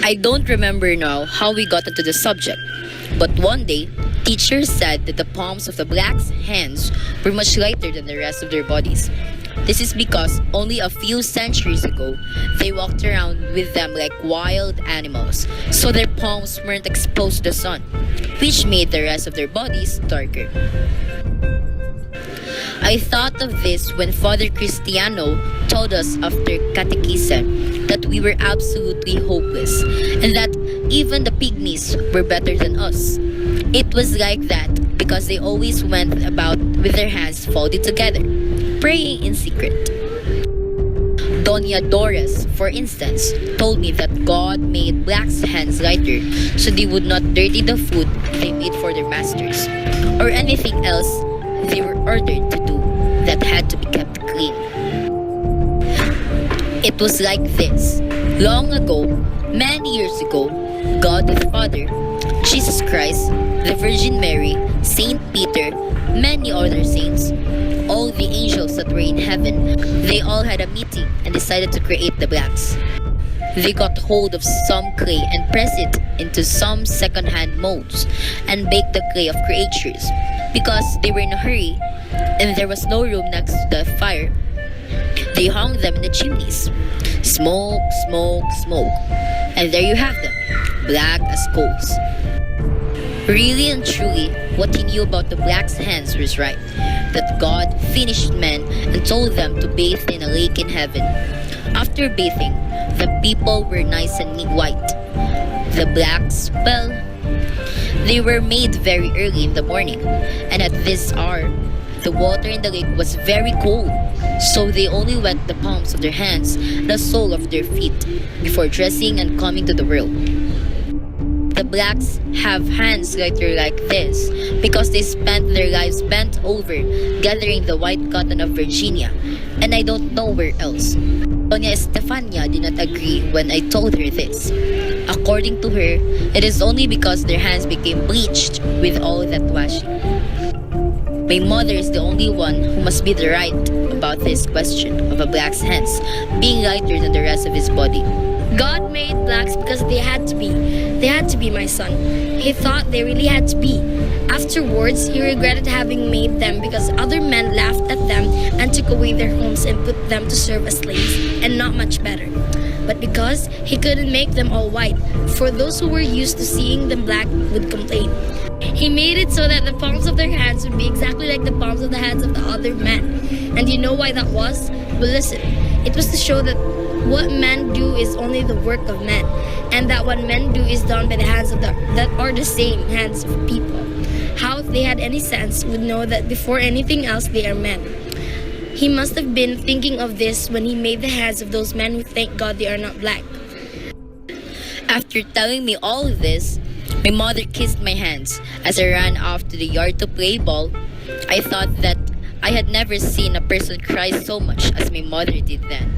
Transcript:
I don't remember now how we got into the subject, but one day, teachers said that the palms of the blacks' hands were much lighter than the rest of their bodies. This is because only a few centuries ago, they walked around with them like wild animals, so their palms weren't exposed to the sun, which made the rest of their bodies darker. I thought of this when Father Cristiano told us after catechism that we were absolutely hopeless and that even the pygmies were better than us. It was like that because they always went about with their hands folded together, praying in secret. Doña Doris, for instance, told me that God made blacks' hands lighter so they would not dirty the food they made for their masters, or anything else they were ordered to do that had to be kept clean. It was like this. Long ago, many years ago, God the Father, Jesus Christ, the Virgin Mary, Saint Peter, many other saints, all the angels that were in heaven, they all had a meeting and decided to create the blacks. They got hold of some clay and pressed it into some second-hand molds and baked the clay of creatures. Because they were in a hurry and there was no room next to the fire, they hung them in the chimneys. Smoke, smoke, smoke. And there you have them, black as coals. Really and truly, what he knew about the blacks' hands was right, that God finished men and told them to bathe in a lake in heaven. After bathing, the people were nice and white. The blacks, well, they were made very early in the morning, and at this hour, the water in the lake was very cold, so they only wet the palms of their hands and the sole of their feet before dressing and coming to the world. The blacks have hands lighter like this because they spent their lives bent over gathering the white cotton of Virginia, and I don't know where else. Doña Estefania did not agree when I told her this. According to her, it is only because their hands became bleached with all that washing. My mother is the only one who must be the right about this question of a black's hands being lighter than the rest of his body. God made blacks because they had to be. They had to be, my son. He thought they really had to be. Afterwards, he regretted having made them because other men laughed at them and took away their homes and put them to serve as slaves, and not much better. But because he couldn't make them all white, for those who were used to seeing them black would complain. He made it so that the palms of their hands would be exactly like the palms of the hands of the other men. And you know why that was? Well, listen. It was to show that what men do is only the work of men, and that what men do is done by the hands of that are the same hands of people. How, if they had any sense, would know that before anything else they are men. He must have been thinking of this when he made the hands of those men who thank God they are not black. After telling me all of this, my mother kissed my hands as I ran off to the yard to play ball. I thought that I had never seen a person cry so much as my mother did then.